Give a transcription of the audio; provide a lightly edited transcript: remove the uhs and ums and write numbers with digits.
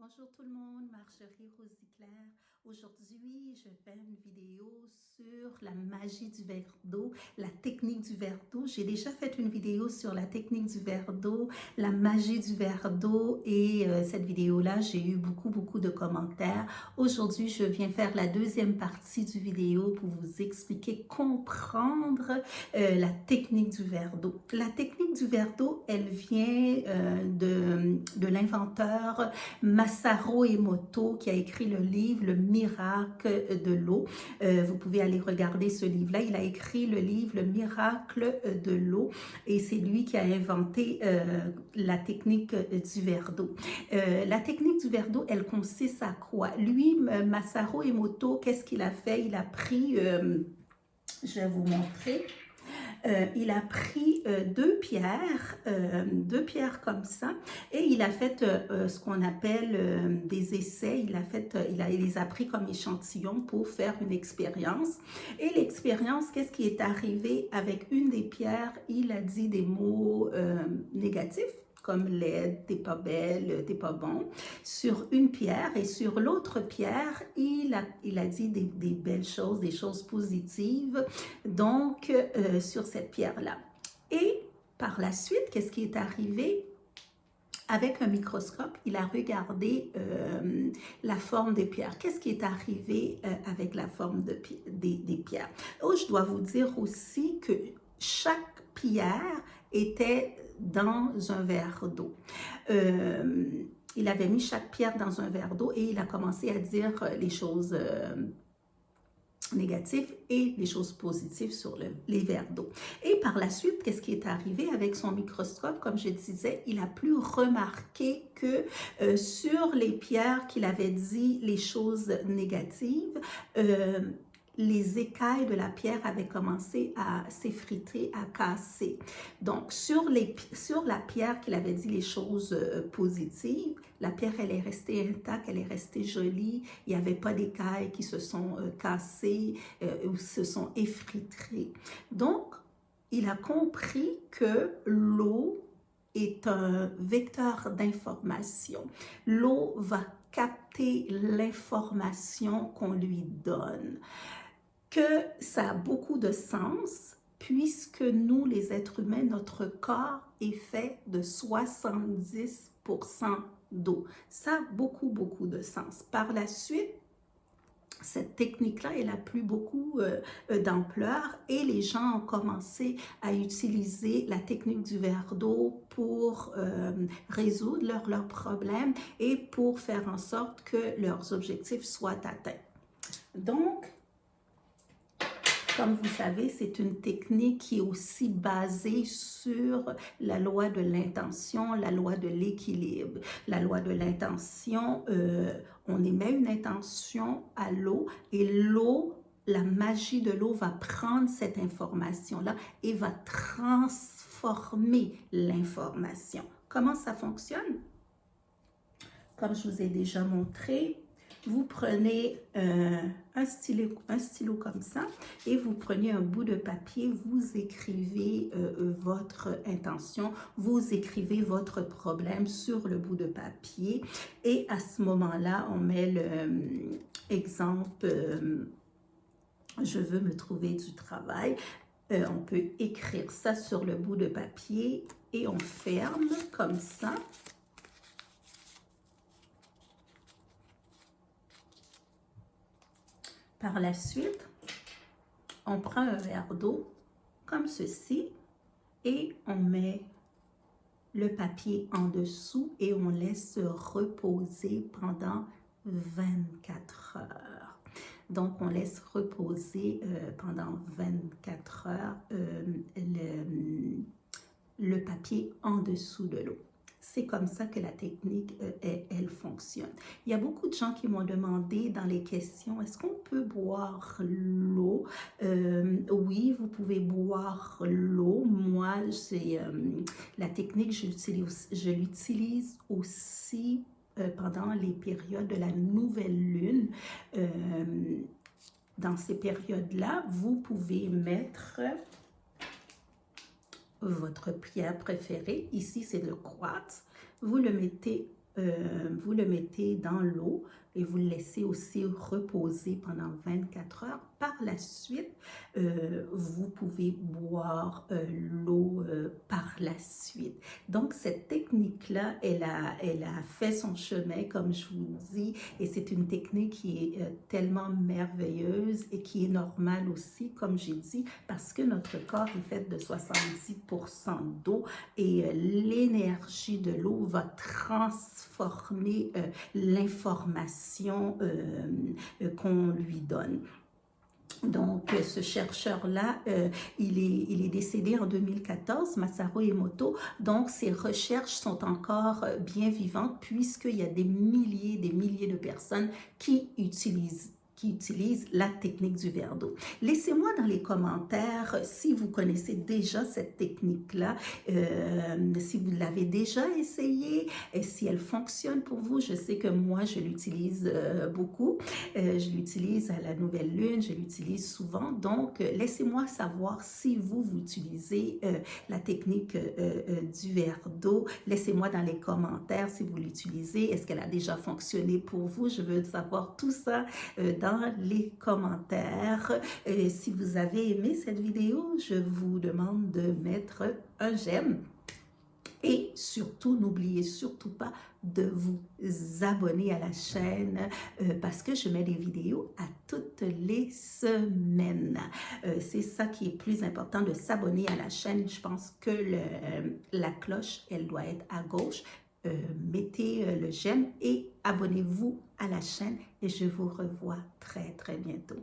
Bonjour tout le monde, Marjorie Rosiclair. Aujourd'hui, je fais une vidéo sur la magie du verre d'eau, la technique du verre d'eau. J'ai déjà fait une vidéo sur la technique du verre d'eau, la magie du verre d'eau et cette vidéo-là, j'ai eu beaucoup de commentaires. Aujourd'hui, je viens faire la deuxième partie du vidéo pour vous expliquer, comprendre la technique du verre d'eau. La technique du verre d'eau, elle vient de l'inventeur Masaru Emoto qui a écrit le livre Le miracle de l'eau. Vous pouvez aller regarder ce livre-là. Il a écrit le livre Le miracle de l'eau et c'est lui qui a inventé la technique du verre d'eau. La technique du verre d'eau, elle consiste à quoi? Lui, Masaru Emoto, qu'est-ce qu'il a fait? Il a pris, je vais vous montrer, il a pris deux pierres comme ça, et il a fait ce qu'on appelle des essais. Il les a pris comme échantillon pour faire une expérience. Et l'expérience, qu'est-ce qui est arrivé avec une des pierres? Il a dit des mots négatifs, comme laide, t'es pas belle, t'es pas bon, sur une pierre, et sur l'autre pierre, il a dit des belles choses, des choses positives, donc sur cette pierre-là. Et par la suite, qu'est-ce qui est arrivé? Avec un microscope, il a regardé la forme des pierres. Qu'est-ce qui est arrivé avec la forme des pierres? Oh, je dois vous dire aussi que chaque pierre était dans un verre d'eau. Il avait mis chaque pierre dans un verre d'eau et il a commencé à dire les choses négatives et les choses positives sur les verres d'eau. Et par la suite, qu'est-ce qui est arrivé avec son microscope? Comme je disais, il a pu remarquer que sur les pierres qu'il avait dit les choses négatives, les écailles de la pierre avaient commencé à s'effriter, à casser. Donc, sur la pierre qu'il avait dit les choses positives, la pierre, elle est restée intacte, elle est restée jolie. Il n'y avait pas d'écailles qui se sont cassées ou se sont effritées. Donc, il a compris que l'eau est un vecteur d'information. L'eau va capter l'information qu'on lui donne. Que ça a beaucoup de sens, puisque nous, les êtres humains, notre corps est fait de 70% d'eau. Ça a beaucoup de sens. Par la suite, cette technique-là, elle a pris beaucoup d'ampleur et les gens ont commencé à utiliser la technique du verre d'eau pour résoudre leurs problèmes et pour faire en sorte que leurs objectifs soient atteints. Donc, comme vous savez, c'est une technique qui est aussi basée sur la loi de l'intention, la loi de l'équilibre. La loi de l'intention, on émet une intention à l'eau et l'eau, la magie de l'eau va prendre cette information-là et va transformer l'information. Comment ça fonctionne? Comme je vous ai déjà montré, vous prenez un stylo comme ça et vous prenez un bout de papier, vous écrivez votre intention, vous écrivez votre problème sur le bout de papier et à ce moment-là, on met l'exemple je veux me trouver du travail. On peut écrire ça sur le bout de papier et on ferme comme ça. Par la suite, on prend un verre d'eau comme ceci et on met le papier en dessous et on laisse reposer pendant 24 heures. Donc, on laisse reposer pendant 24 heures le papier en dessous de l'eau. C'est comme ça que la technique, elle fonctionne. Il y a beaucoup de gens qui m'ont demandé dans les questions, est-ce qu'on peut boire l'eau? Oui, vous pouvez boire l'eau. Moi, la technique, je l'utilise aussi pendant les périodes de la nouvelle lune. Dans ces périodes-là, vous pouvez mettre votre pierre préférée. Ici, c'est le quartz. Vous le mettez vous le mettez dans l'eau et vous le laissez aussi reposer pendant 24 heures. Par la suite, vous pouvez boire l'eau par la suite. Donc, cette technique-là, elle a fait son chemin, comme je vous dis, et c'est une technique qui est tellement merveilleuse et qui est normale aussi, comme j'ai dit, parce que notre corps est fait de 70% d'eau et l'énergie de l'eau va transformer l'information qu'on lui donne. Donc, ce chercheur-là, il est décédé en 2014, Masaru Emoto. Donc, ses recherches sont encore bien vivantes puisqu'il y a des milliers de personnes qui utilisent la technique du verre d'eau. Laissez-moi dans les commentaires si vous connaissez déjà cette technique-là, si vous l'avez déjà essayée, et si elle fonctionne pour vous. Je sais que moi, je l'utilise beaucoup. Je l'utilise à la nouvelle lune, je l'utilise souvent. Donc, laissez-moi savoir si vous utilisez la technique du verre d'eau. Laissez-moi dans les commentaires si vous l'utilisez. Est-ce qu'elle a déjà fonctionné pour vous? Je veux savoir tout ça dans les commentaires. Si vous avez aimé cette vidéo, je vous demande de mettre un j'aime. Et surtout, n'oubliez surtout pas de vous abonner à la chaîne parce que je mets des vidéos à toutes les semaines. C'est ça qui est plus important, de s'abonner à la chaîne. Je pense que la cloche, elle doit être à gauche. Mettez le j'aime et abonnez-vous à la chaîne et je vous revois très bientôt.